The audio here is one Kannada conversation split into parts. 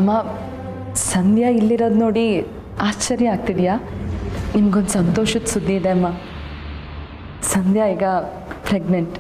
ಅಮ್ಮ, ಸಂಧ್ಯಾ ಇಲ್ಲಿರೋದು ನೋಡಿ ಆಶ್ಚರ್ಯ ಆಗ್ತಿದೆಯಾ? ನಿಮ್ಗೊಂದು ಸಂತೋಷದ ಸುದ್ದಿ ಇದೆ ಅಮ್ಮ. ಸಂಧ್ಯಾ ಈಗ ಪ್ರೆಗ್ನೆಂಟ್.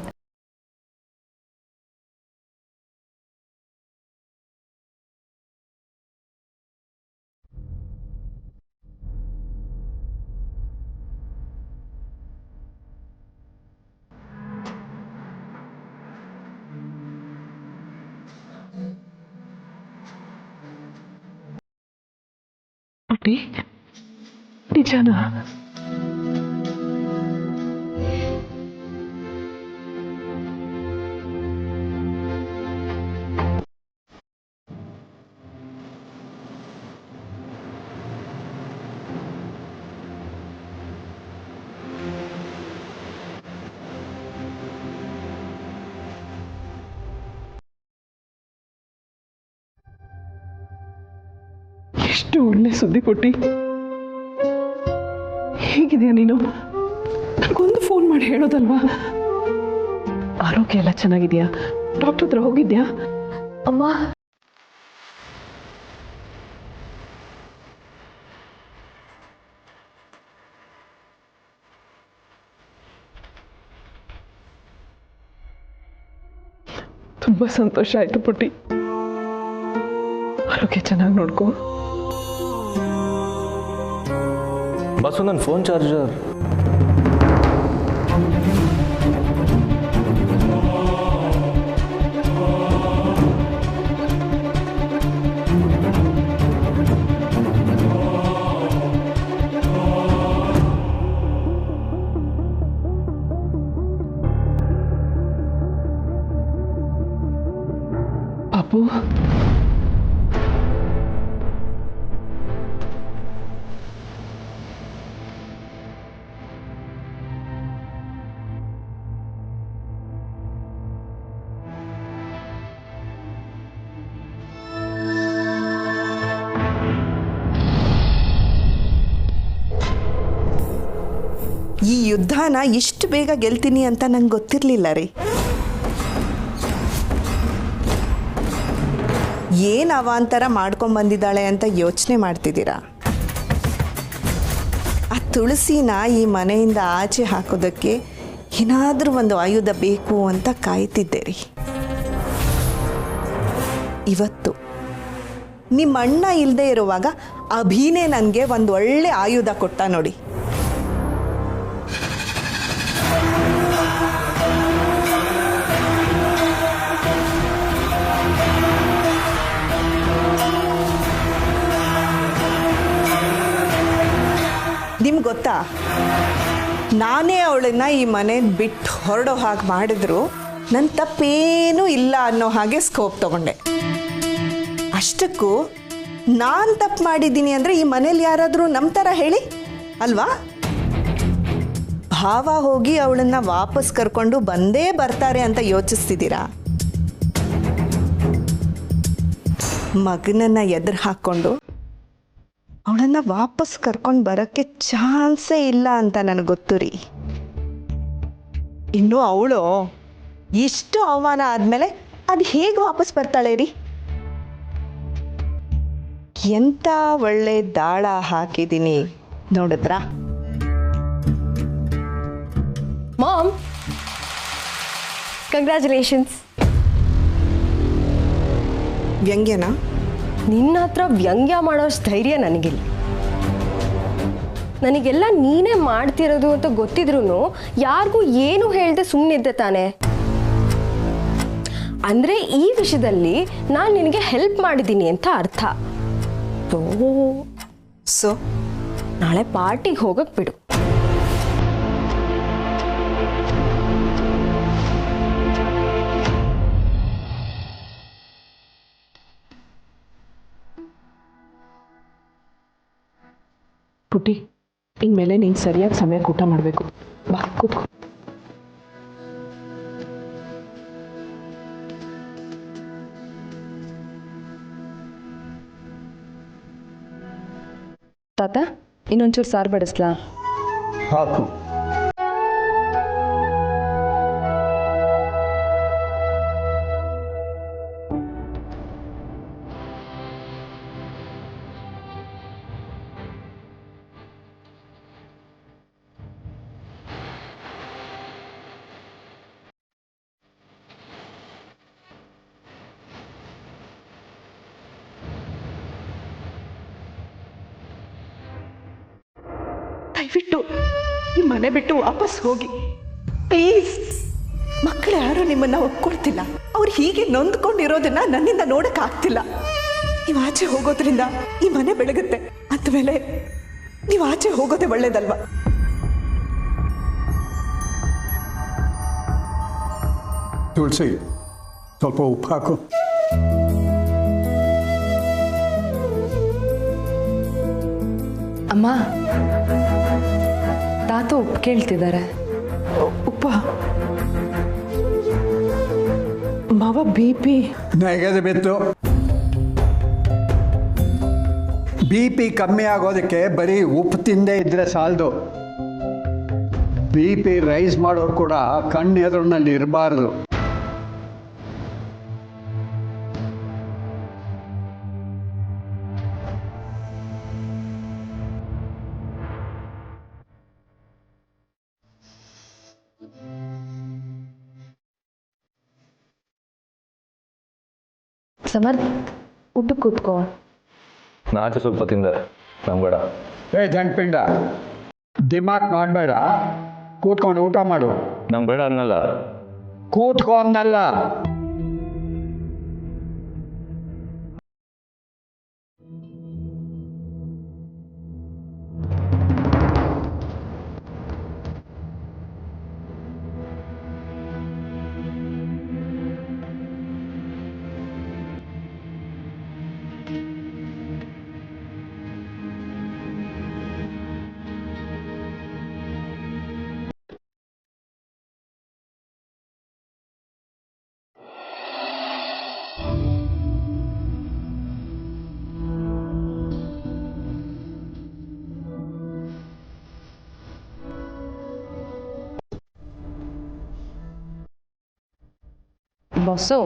ಪುಟ್ಟಿ, ನಿಜನಾ? ಎಷ್ಟು ಒಳ್ಳೆ ಸುದ್ದಿ ಪುಟ್ಟಿ. ಹೇಗಿದೆಯಾ ನೀನು? ನನಗೊಂದು ಫೋನ್ ಮಾಡಿ ಹೇಳೋದಲ್ವಾ? ಆರೋಗ್ಯ ಎಲ್ಲ ಚೆನ್ನಾಗಿದೆಯಾ? ಡಾಕ್ಟರ್ ಹತ್ರ ಹೋಗಿದ್ಯಾ? ಅಮ್ಮ, ತುಂಬ ಸಂತೋಷ ಆಯ್ತು ಪುಟ್ಟಿ. ಆರೋಗ್ಯ ಚೆನ್ನಾಗಿ ನೋಡ್ಕೋ. ಬಸ್ಸು, ನನ್ನ ಫೋನ್ ಚಾರ್ಜರ್. ಪಾಪು, ಈ ಯುದ್ಧನ ಇಷ್ಟು ಬೇಗ ಗೆಲ್ತೀನಿ ಅಂತ ನಂಗೆ ಗೊತ್ತಿರಲಿಲ್ಲ ರೀ. ಏನು ಅವಾಂತರ ಮಾಡ್ಕೊಂಬಂದಿದ್ದಾಳೆ ಅಂತ ಯೋಚನೆ ಮಾಡ್ತಿದ್ದೀರಾ? ಆ ತುಳಸಿನ ಈ ಮನೆಯಿಂದ ಆಚೆ ಹಾಕೋದಕ್ಕೆ ಏನಾದರೂ ಒಂದು ಆಯುಧ ಬೇಕು ಅಂತ ಕಾಯ್ತಿದ್ದೆ ರೀ. ಇವತ್ತು ನಿಮ್ಮ ಅಣ್ಣ ಇಲ್ಲದೆ ಇರುವಾಗ ಅಭಿನೇ ನನಗೆ ಒಂದು ಒಳ್ಳೆ ಆಯುಧ ಕೊಟ್ಟ ನೋಡಿ. ನಿಮ್ಗೆ ಗೊತ್ತಾ, ನಾನೇ ಅವಳನ್ನ ಈ ಮನೆ ಬಿಟ್ಟು ಹೊರಡೋ ಹಾಗೆ ಮಾಡಿದ್ರು ನನ್ನ ತಪ್ಪೇನೂ ಇಲ್ಲ ಅನ್ನೋ ಹಾಗೆ ಸ್ಕೋಪ್ ತಗೊಂಡೆ. ಅಷ್ಟಕ್ಕೂ ನಾನು ತಪ್ಪು ಮಾಡಿದ್ದೀನಿ ಅಂದರೆ ಈ ಮನೇಲಿ ಯಾರಾದರೂ ನಂಬ್ತಾರ ಹೇಳಿ? ಅಲ್ವಾ? ಭಾವ ಹೋಗಿ ಅವಳನ್ನ ವಾಪಸ್ ಕರ್ಕೊಂಡು ಬಂದೇ ಬರ್ತಾರೆ ಅಂತ ಯೋಚಿಸ್ತಿದ್ದೀರಾ? ಮಗನನ್ನು ಎದುರು ಹಾಕ್ಕೊಂಡು ಅವಳನ್ನು ವಾಪಸ್ ಕರ್ಕೊಂಡು ಬರೋಕ್ಕೆ ಚಾನ್ಸೇ ಇಲ್ಲ ಅಂತ ನನಗೆ ಗೊತ್ತು ರೀ. ಇನ್ನು ಅವಳು ಇಷ್ಟು ಅವಮಾನ ಆದಮೇಲೆ ಅದು ಹೇಗೆ ವಾಪಸ್ ಬರ್ತಾಳೆ ರೀ? ಎಂಥ ಒಳ್ಳೆ ದಾಳ ಹಾಕಿದ್ದೀನಿ ನೋಡಿದ್ರಾ? Mom, congratulations. ವ್ಯಂಗ್ಯನ? ನಿನ್ನ ಹತ್ರ ವ್ಯಂಗ್ಯ ಮಾಡೋಷ್ಟು ಧೈರ್ಯ ನನಗಿಲ್ಲ. ನನಗೆಲ್ಲ ನೀನೇ ಮಾಡ್ತಿರೋದು ಅಂತ ಗೊತ್ತಿದ್ರು ಯಾರಿಗೂ ಏನು ಹೇಳ್ದೆ ಸುಮ್ಮನಿದ್ದೆ ತಾನೆ. ಅಂದರೆ ಈ ವಿಷಯದಲ್ಲಿ ನಾನು ನಿನಗೆ ಹೆಲ್ಪ್ ಮಾಡಿದ್ದೀನಿ ಅಂತ ಅರ್ಥ. ಸೊ ನಾಳೆ ಪಾರ್ಟಿಗೆ ಹೋಗಕ್ಕೆ ಬಿಡು. ಪುಟ್ಟಿ, ಇನ್ಮೇಲೆ ನೀನು ಸರಿಯಾದ ಸಮಯಕ್ಕೆ ಊಟ ಮಾಡಬೇಕು. ಬಾ ಕೂತ್ಕೋ. ತಾತ, ಇನ್ನೊಂಚೂರು ಸಾರು ಬಡಿಸ್ಲಾ? ಹಾಕು. ದಯವಿಟ್ಟು ಈ ಮನೆ ಬಿಟ್ಟು ವಾಪಸ್ ಹೋಗಿ ಪ್ಲೀಸ್. ಮಕ್ಕಳು ಯಾರು ನಿಮ್ಮನ್ನ ಒಪ್ಕೊಳ್ತಿಲ್ಲ. ಅವ್ರು ಹೀಗೆ ನೊಂದ್ಕೊಂಡಿರೋದನ್ನ ನನ್ನಿಂದ ನೋಡಕ್ಕಾಗ್ತಿಲ್ಲ. ನೀವು ಆಚೆ ಹೋಗೋದ್ರಿಂದ ಈ ಮನೆ ಬೆಳಗುತ್ತೆ. ಅಂದಮೇಲೆ ನೀವು ಆಚೆ ಹೋಗೋದೇ ಒಳ್ಳೇದಲ್ವಾ? ತುಳಸಿ, ಸ್ವಲ್ಪ ಉಪ್ಪು ಹಾಕು. ಅಮ್ಮ, ತಾತ ಉಪ್ಪು ಕೇಳ್ತಿದ್ದಾರೆ. ಉಪ್ಪ ಮಾವ BP ನೆಗದು ಬಿತ್ತು. BP ಕಮ್ಮಿ ಆಗೋದಕ್ಕೆ ಬರೀ ಉಪ್ಪು ತಿಂದೇ ಇದ್ರೆ ಸಾಲದು. BP ರೈಸ್ ಮಾಡೋರು ಕೂಡ ಕಣ್ಣು ಎದುರಿನಲ್ಲಿ ಇರಬಾರ್ದು. ಸಮರ್ಥ್, ಊಟಕ್ಕೆ ಕೂತ್ಕೋ. ನಾಚೆ ಸ್ವಲ್ಪ ತಿಂದೆ, ನಂಗೆ ಬೇಡ. ಜಂಟ್ಪಿಂಡ, ದಿಮಾಕ್ ಮಾಡಬೇಡ. ಕೂತ್ಕೊಂಡು ಊಟ ಮಾಡು. ನಂಗೆ ಬೇಡ ಅನ್ನಲ್ಲ. ಕೂತ್ಕೊ ಅನ್ನಲ್ಲ. ಬಸ್ಸು,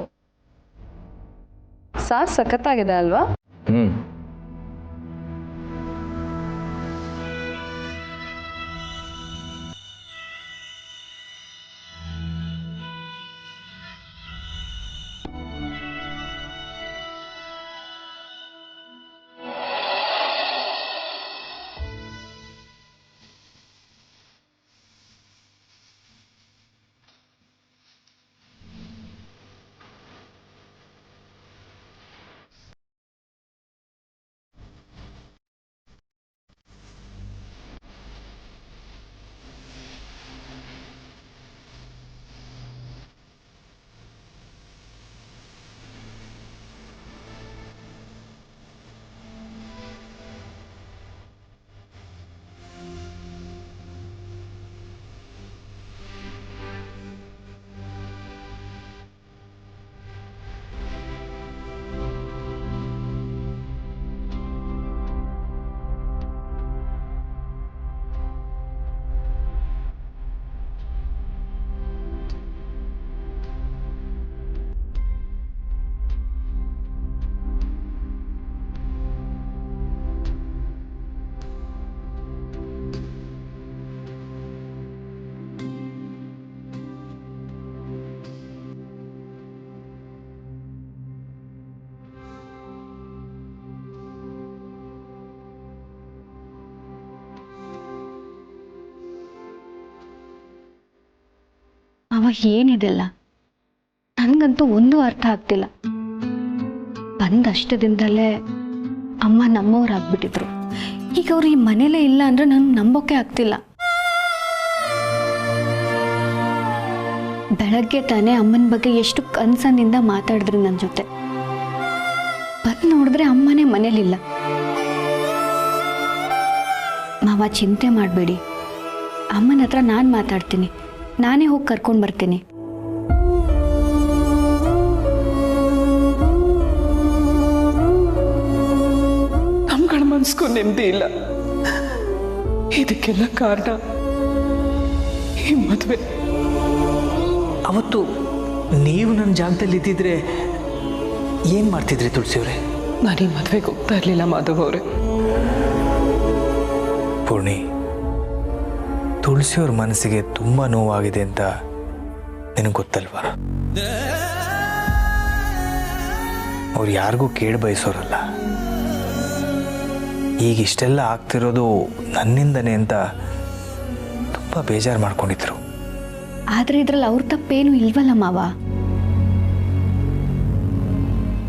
ಸಾರು ಸಖತ್ತಾಗಿದೆ ಅಲ್ವಾ? ಅವ ಏನಿದೆಲ್ಲ ನನಗಂತೂ ಒಂದು ಅರ್ಥ ಆಗ್ತಿಲ್ಲ. ಬಂದಷ್ಟು ದಿನದಲ್ಲೇ ಅಮ್ಮ ನಮ್ಮವ್ರಾಗ್ಬಿಟ್ಟಿದ್ರು. ಈಗ ಅವ್ರು ಈ ಮನೇಲೇ ಇಲ್ಲ ಅಂದ್ರೆ ನನಗೆ ನಂಬೋಕೆ ಆಗ್ತಿಲ್ಲ. ಬೆಳಗ್ಗೆ ತಾನೇ ಅಮ್ಮನ ಬಗ್ಗೆ ಎಷ್ಟು ಕನ್ಸನ್ನಿಂದ ಮಾತಾಡಿದ್ರು ನನ್ನ ಜೊತೆ. ಬಂದು ನೋಡಿದ್ರೆ ಅಮ್ಮನೇ ಮನೇಲಿಲ್ಲ. ಮಾವ ಚಿಂತೆ ಮಾಡಬೇಡಿ, ಅಮ್ಮನ ಹತ್ರ ನಾನು ಮಾತಾಡ್ತೀನಿ. ನಾನೇ ಹೋಗಿ ಕರ್ಕೊಂಡು ಬರ್ತೀನಿ. ನಮ್ಗಳ ಮನ್ಸ್ಗೂ ನೆಮ್ಮದಿ ಇಲ್ಲ. ಇದಕ್ಕೆಲ್ಲ ಕಾರಣ ಈ ಮದುವೆ. ಅವತ್ತು ನೀವು ನನ್ನ ಜಾಗದಲ್ಲಿ ಇದ್ದಿದ್ರೆ ಏನು ಮಾಡ್ತಿದ್ರಿ ತುಳಸಿಯವರೇ? ನಾನು ಈ ಮದುವೆಗೆ ಹೋಗ್ತಾ ಇರಲಿಲ್ಲ ಮಾಧವ್ ಅವರೇ. ಪೂರ್ಣಿ, ತುಳಸಿಯವ್ರ ಮನಸ್ಸಿಗೆ ತುಂಬ ನೋವಾಗಿದೆ ಅಂತ ನಿನಗೆ ಗೊತ್ತಲ್ವಾ? ಅವ್ರು ಯಾರಿಗೂ ಕೇಳಿ ಬಯಸೋರಲ್ಲ. ಈಗ ಇಷ್ಟೆಲ್ಲ ಆಗ್ತಿರೋದು ನನ್ನಿಂದನೇ ಅಂತ ತುಂಬ ಬೇಜಾರು ಮಾಡ್ಕೊಂಡಿದ್ರು. ಆದರೆ ಇದ್ರಲ್ಲಿ ಅವ್ರ ತಪ್ಪೇನು ಇಲ್ವಲ್ಲ ಮಾವ.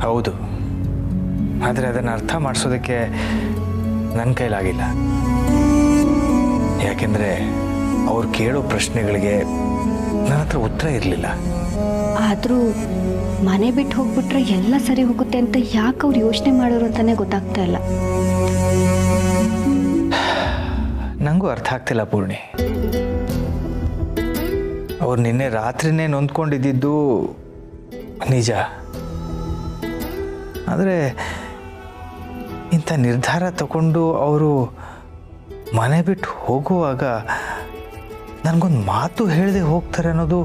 ಹೌದು, ಆದರೆ ಅದನ್ನು ಅರ್ಥ ಮಾಡಿಸೋದಕ್ಕೆ ನನ್ನ ಕೈಲಾಗಿಲ್ಲ. ಯಾಕೆಂದರೆ ಅವ್ರು ಕೇಳೋ ಪ್ರಶ್ನೆಗಳಿಗೆ ನನ್ನ ಹತ್ರ ಉತ್ತರ ಇರಲಿಲ್ಲ. ಆದರೂ ಮನೆ ಬಿಟ್ಟು ಹೋಗ್ಬಿಟ್ರೆ ಎಲ್ಲ ಸರಿ ಹೋಗುತ್ತೆ ಅಂತ ಯಾಕೆ ಅವ್ರು ಯೋಚನೆ ಮಾಡೋರು ಅಂತಾನೆ ಗೊತ್ತಾಗ್ತಾ ಇಲ್ಲ. ನನಗೂ ಅರ್ಥ ಆಗ್ತಿಲ್ಲ ಪೂರ್ಣಿ. ಅವ್ರು ನಿನ್ನೆ ರಾತ್ರಿನೇ ನೊಂದ್ಕೊಂಡಿದ್ದು ನಿಜ. ಆದರೆ ಇಂಥ ನಿರ್ಧಾರ ತಗೊಂಡು ಅವರು ಮನೆ ಬಿಟ್ಟು ಹೋಗುವಾಗ ನನಗೊಂದು ಮಾತು ಹೇಳದೆ ಹೋಗ್ತಾರೆ ಅನ್ನೋದು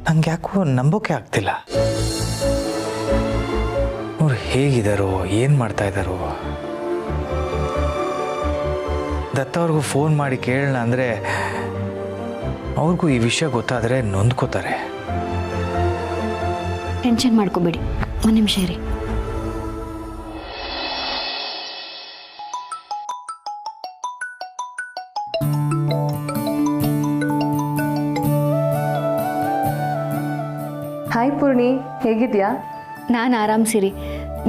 ನಂಗೆ ಯಾಕೋ ನಂಬೋಕೆ ಆಗ್ತಿಲ್ಲ. ಅವ್ರು ಹೇಗಿದ್ದಾರೋ, ಏನು ಮಾಡ್ತಾ ಇದ್ದಾರೋ. ದತ್ತ ಅವ್ರಿಗೂ ಫೋನ್ ಮಾಡಿ ಕೇಳೋಣ ಅಂದರೆ ಅವ್ರಿಗೂ ಈ ವಿಷಯ ಗೊತ್ತಾದರೆ ನೊಂದ್ಕೋತಾರೆ. ಟೆನ್ಷನ್ ಮಾಡ್ಕೋಬೇಡಿ, ಒಂದು ನಿಮಿಷ ಇರಿ. ಹಾಯ್ ಪೂರ್ಣಿ, ಹೇಗಿದ್ಯಾ? ನಾನು ಆರಾಮ್ ಸಿರಿ,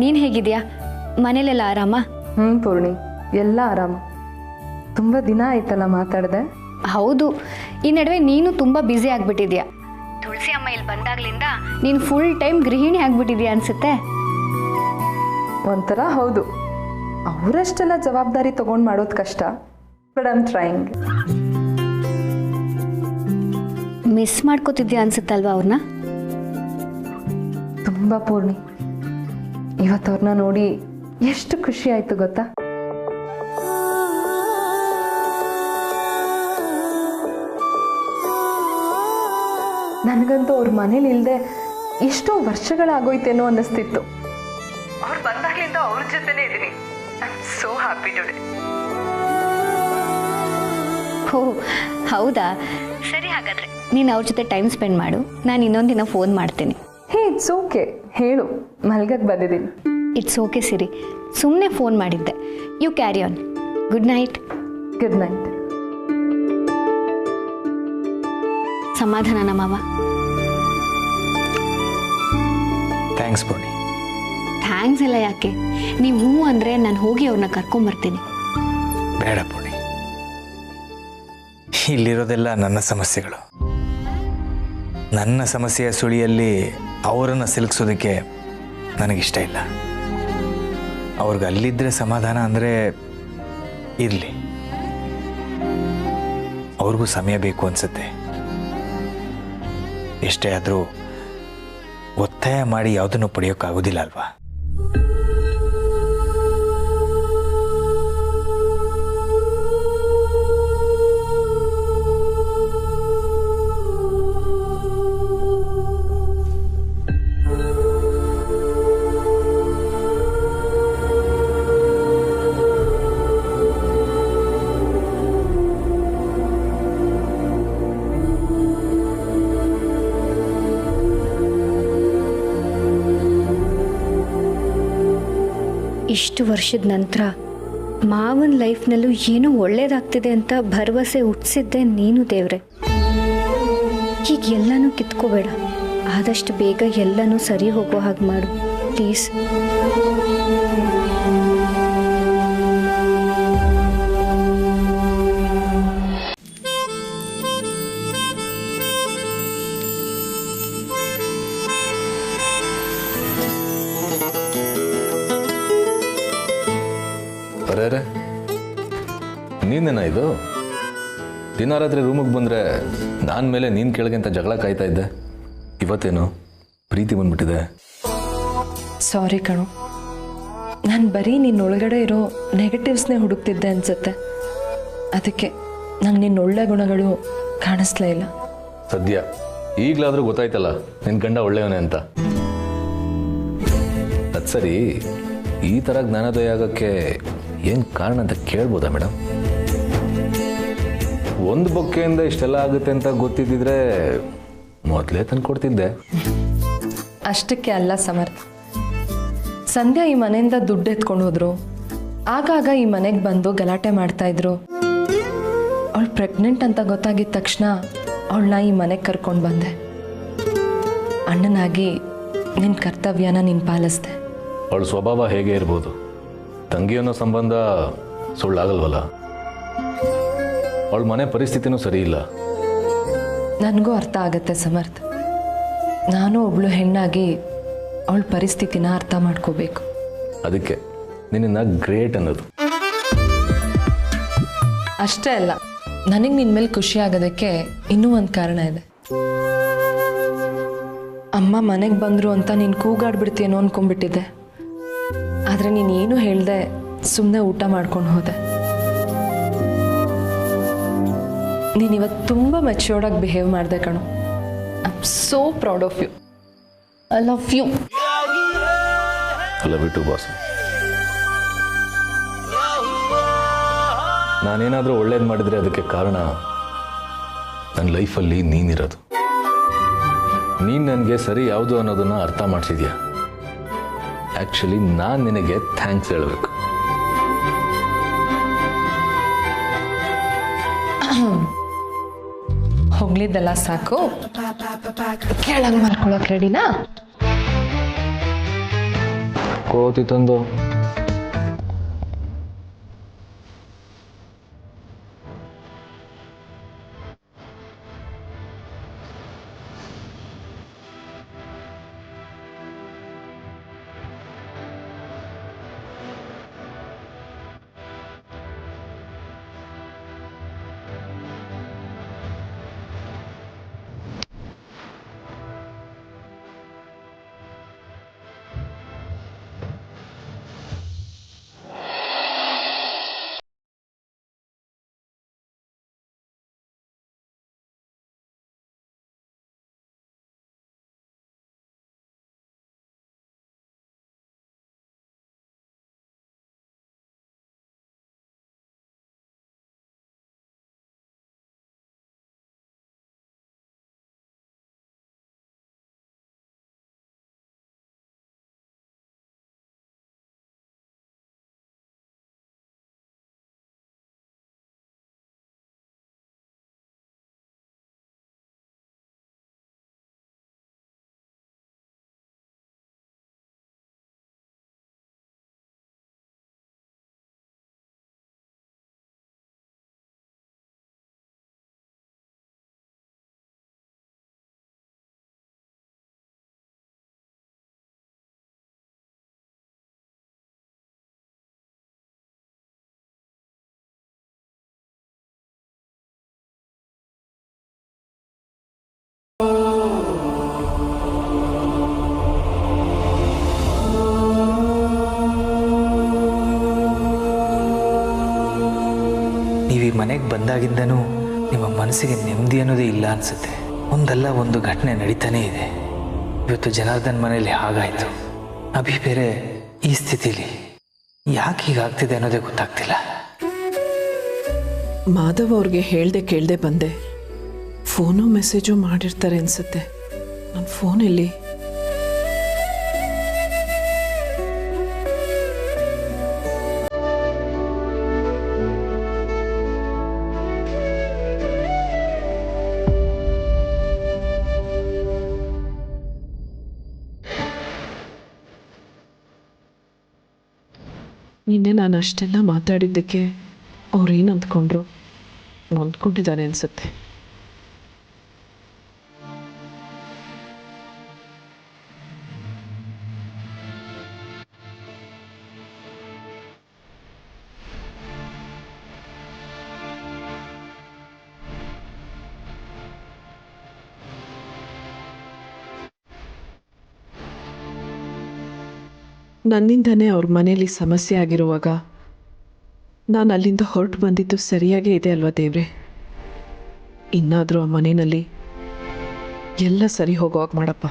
ನೀನು ಹೇಗಿದ್ಯಾ? ಮನೇಲೆಲ್ಲ ಆರಾಮ? ಪೂರ್ಣಿ, ಎಲ್ಲ ಆರಾಮ. ತುಂಬ ದಿನ ಆಯ್ತಲ್ಲ ಮಾತಾಡಿದೆ. ಹೌದು, ಈ ನಡುವೆ ನೀನು ತುಂಬ ಬ್ಯುಸಿ ಆಗಿಬಿಟ್ಟಿದ್ಯಾ. ತುಳಸಿ ಅಮ್ಮ ಇಲ್ಲಿ ಬಂದಾಗ್ಲಿಂದ ನೀನು ಫುಲ್ ಟೈಮ್ ಗೃಹಿಣಿ ಆಗಿಬಿಟ್ಟಿದ್ಯಾ ಅನ್ಸುತ್ತೆ. ಒಂಥರ ಹೌದು. ಅವರಷ್ಟೆಲ್ಲ ಜವಾಬ್ದಾರಿ ತಗೊಂಡು ಮಾಡೋದು ಕಷ್ಟ. But I am trying. Miss ಮಾಡ್ಕೋತಿದ್ಯಾ ಅನ್ಸುತ್ತಲ್ವಾ ಅವ್ರನ್ನ? ತುಂಬ ಪೂರ್ಣಿ, ಇವತ್ತವ್ರನ್ನ ನೋಡಿ ಎಷ್ಟು ಖುಷಿ ಆಯಿತು ಗೊತ್ತಾ? ನನಗಂತೂ ಅವ್ರ ಮನೇಲಿ ಇಲ್ಲದೆ ಎಷ್ಟೋ ವರ್ಷಗಳಾಗೋಯ್ತೇನೋ ಅನ್ನಿಸ್ತಿತ್ತು. ಅವ್ರು ಬಂದಾಗಲಿಂದ ಅವ್ರ ಜೊತೆನೇ ಇದ್ದೀನಿ. I am so happy today. ಓ ಹೌದಾ, ಸರಿ ಹಾಗಾದರೆ ನೀನು ಅವ್ರ ಜೊತೆ ಟೈಮ್ ಸ್ಪೆಂಡ್ ಮಾಡು. ನಾನು ಇನ್ನೊಂದು ದಿನ ಫೋನ್ ಮಾಡ್ತೀನಿ. ಹೇ, ಇಟ್ಸ್ ಓಕೆ, ಹೇಳು. ಮಲ್ಗಕ್ಕೆ ಬಂದಿದ್ದೀನಿ. ಇಟ್ಸ್ ಓಕೆ ಸಿರಿ, ಸುಮ್ಮನೆ ಫೋನ್ ಮಾಡಿದ್ದೆ. You carry on. Good night. Good night. ಸಮಾಧಾನ ಮಾವ? ಥ್ಯಾಂಕ್ಸ್ ಪೂರ್ಣಿ. ಥ್ಯಾಂಕ್ಸ್ ಎಲ್ಲ ಯಾಕೆ, ನೀವು ಹ್ಞೂ ಅಂದರೆ ನಾನು ಹೋಗಿ ಅವ್ರನ್ನ ಕರ್ಕೊಂಬರ್ತೀನಿ. ಬೇಡ ಪೂರ್ಣಿ, ಇಲ್ಲಿರೋದೆಲ್ಲ ನನ್ನ ಸಮಸ್ಯೆಗಳು. ನನ್ನ ಸಮಸ್ಯೆಯ ಸುಳಿಯಲ್ಲಿ ಅವರನ್ನು ಸಿಲುಕಿಸೋದಕ್ಕೆ ನನಗಿಷ್ಟ ಇಲ್ಲ. ಅವ್ರಿಗೆ ಅಲ್ಲಿದ್ದರೆ ಸಮಾಧಾನ ಅಂದರೆ ಇರಲಿ. ಅವ್ರಿಗೂ ಸಮಯ ಬೇಕು ಅನಿಸುತ್ತೆ. ಎಷ್ಟೇ ಆದರೂ ಒತ್ತಾಯ ಮಾಡಿ ಯಾವುದನ್ನು ಪಡೆಯೋಕ್ಕಾಗೋದಿಲ್ಲ ಅಲ್ವಾ? ಇಷ್ಟು ವರ್ಷದ ನಂತರ ಮಾವನ ಲೈಫ್ನಲ್ಲೂ ಏನೋ ಒಳ್ಳೇದಾಗ್ತಿದೆ ಅಂತ ಭರವಸೆ ಹುಟ್ಟಿಸಿದ್ದೆ ನೀನು ದೇವ್ರೆ. ಈಗ ಎಲ್ಲನೂ ಕಿತ್ಕೋಬೇಡ, ಆದಷ್ಟು ಬೇಗ ಎಲ್ಲನೂ ಸರಿ ಹೋಗೋ ಹಾಗೆ ಮಾಡು ಪ್ಲೀಸ್. ಅರೆ ನೀನೇನ ಇದು? ದಿನ ರಾತ್ರಿ ರೂಮಿಗೆ ಬಂದರೆ ನಾನು ಮೇಲೆ ನೀನು ಕೆಳಗೆ ಅಂತ ಜಗಳ ಕಾಯ್ತಾ ಇದ್ದೆ. ಇವತ್ತೇನು ಪ್ರೀತಿ ಬಂದ್ಬಿಟ್ಟಿದೆ? ಸಾರಿ ಕಣು, ನಾನು ಬರೀ ನಿನ್ನೊಳಗಡೆ ಇರೋ ನೆಗೆಟಿವ್ಸ್ನೇ ಹುಡುಕ್ತಿದ್ದೆ ಅನ್ಸುತ್ತೆ. ಅದಕ್ಕೆ ನಂಗೆ ನಿನ್ನ ಒಳ್ಳೆ ಗುಣಗಳು ಕಾಣಿಸ್ಲೇ ಇಲ್ಲ. ಸದ್ಯ ಈಗಲಾದರೂ ಗೊತ್ತಾಯ್ತಲ್ಲ ನಿನ್ನ ಗಂಡ ಒಳ್ಳೆಯವನೇ ಅಂತ. ಅದು ಸರಿ, ಈ ಥರ ಜ್ಞಾನೋದಯ ಆಗೋಕ್ಕೆ ಏನು ಕಾರಣ ಅಂತ ಕೇಳ್ಬೋದಾ ಮೇಡಮ್? ಒಂದು ಬೊಕ್ಕೆಯಿಂದ ಇಷ್ಟೆಲ್ಲ ಆಗುತ್ತೆ ಅಂತ ಗೊತ್ತಿದ್ದಿದ್ರೆ ಮೊದಲೇ ತಂದು ಕೊಡ್ತಿದ್ದೆ. ಅಷ್ಟಕ್ಕೆ ಅಲ್ಲ ಸಮರ್ಥ. ಸಂಧ್ಯಾ ಈ ಮನೆಯಿಂದ ದುಡ್ಡು ಎತ್ಕೊಂಡು ಹೋದ್ರು. ಆಗಾಗ ಈ ಮನೆಗೆ ಬಂದು ಗಲಾಟೆ ಮಾಡ್ತಾ ಇದ್ರು. ಅವಳು ಪ್ರೆಗ್ನೆಂಟ್ ಅಂತ ಗೊತ್ತಾಗಿದ್ದ ತಕ್ಷಣ ಅವಳನ್ನ ಈ ಮನೆಗೆ ಕರ್ಕೊಂಡು ಬಂದೆ. ಅಣ್ಣನಾಗಿ ನಿನ್ನ ಕರ್ತವ್ಯನ ನೀನು ಪಾಲಿಸ್ದೆ. ಅವಳ ಸ್ವಭಾವ ಹೇಗೆ ಇರ್ಬೋದು, ತಂಗಿ ಅನ್ನೋ ಸಂಬಂಧ ಸುಳ್ಳಾಗಲ್ವಲ್ಲ. ಅವಳ ಮನೆ ಪರಿಸ್ಥಿತಿನೂ ಸರಿ ಇಲ್ಲ. ನನಗೂ ಅರ್ಥ ಆಗುತ್ತೆ ಸಮರ್ಥ್. ನಾನು ಒಬ್ಳು ಹೆಣ್ಣಾಗಿ ಅವಳ ಪರಿಸ್ಥಿತಿನ ಅರ್ಥ ಮಾಡ್ಕೋಬೇಕು. ಅದಕ್ಕೆ ನಿನ್ನ ಗ್ರೇಟ್ ಅನ್ನೋದು. ಅಷ್ಟೇ ಅಲ್ಲ, ನನಗೆ ನಿನ್ನ ಮೇಲೆ ಖುಷಿ ಆಗೋದಕ್ಕೆ ಇನ್ನೂ ಒಂದು ಕಾರಣ ಇದೆ. ಅಮ್ಮ ಮನೆಗೆ ಬಂದರು ಅಂತ ನೀನು ಕೂಗಾಡ್ಬಿಡ್ತೀನೋ ಅಂದ್ಕೊಂಡ್ಬಿಟ್ಟಿದ್ದೆ. ಆದರೆ ನೀನು ಏನು ಹೇಳ್ದೆ ಸುಮ್ಮನೆ ಊಟ ಮಾಡ್ಕೊಂಡು ಹೋದೆ. ನೀನು ಇವತ್ತು ತುಂಬ ಮೆಚ್ಯೂರ್ಡಾಗಿ ಬಿಹೇವ್ ಮಾಡಿದೆ ಕಣೋ. I am so proud of you. I love you. I love you too boss. ನಾನೇನಾದರೂ ಒಳ್ಳೇದು ಮಾಡಿದರೆ ಅದಕ್ಕೆ ಕಾರಣ ನನ್ನ ಲೈಫಲ್ಲಿ ನೀನಿರೋದು. ನೀನು ನನಗೆ ಸರಿ ಯಾವುದು ಅನ್ನೋದನ್ನು ಅರ್ಥ ಮಾಡಿಸಿದ್ಯಾ. ಆ್ಯಕ್ಚುಲಿ ನಾನು ನಿನಗೆ ಥ್ಯಾಂಕ್ಸ್ ಹೇಳಬೇಕು. ಹೋಗ್ಲಿದ್ದೆಲ್ಲ ಸಾಕು, ಕೆಳಗೆ ಮಾಡ್ಕೊಳಕ್ ರೆಡಿನಾ? ಕೋತಿ ತಂದು ನೀವು ಈ ಮನೆಗೆ ಬಂದಾಗಿಂದನೂ ನಿಮ್ಮ ಮನಸ್ಸಿಗೆ ನೆಮ್ಮದಿ ಅನ್ನೋದೇ ಇಲ್ಲ ಅನಿಸುತ್ತೆ. ಒಂದಲ್ಲ ಒಂದು ಘಟನೆ ನಡೀತಾನೇ ಇದೆ. ಇವತ್ತು ಜನಾರ್ದನ್ ಮನೆಯಲ್ಲಿ ಹಾಗಾಯಿತು, ಅಭಿ ಬೇರೆ ಈ ಸ್ಥಿತಿಲಿ. ಯಾಕೆ ಹೀಗಾಗ್ತಿದೆ ಅನ್ನೋದೇ ಗೊತ್ತಾಗ್ತಿಲ್ಲ. ಮಾಧವ್ ಅವ್ರಿಗೆ ಹೇಳ್ದೆ ಕೇಳದೆ ಬಂದೆ. ಫೋನು ಮೆಸೇಜು ಮಾಡಿರ್ತಾರೆ ಅನಿಸುತ್ತೆ. ನನ್ನ ಫೋನಲ್ಲಿ ನಿನ್ನೆ ನಾನು ಅಷ್ಟೆಲ್ಲ ಮಾತಾಡಿದ್ದಕ್ಕೆ ಅವ್ರೇನು ಅಂದ್ಕೊಂಡ್ರು, ಅಂದ್ಕೊಂಡಿದ್ದಾರೆ ಅನಿಸುತ್ತೆ. ನನ್ನಿಂದನೇ ಅವ್ರ ಮನೇಲಿ ಸಮಸ್ಯೆ ಆಗಿರುವಾಗ ನಾನು ಅಲ್ಲಿಂದ ಹೊರಟು ಬಂದಿದ್ದು ಸರಿಯಾಗೇ ಇದೆ ಅಲ್ವಾ ದೇವ್ರೆ? ಇನ್ನಾದರೂ ಆ ಮನೆಯಲ್ಲಿ ಎಲ್ಲ ಸರಿ ಹೋಗೋವಾಗ ಮಾಡಪ್ಪ.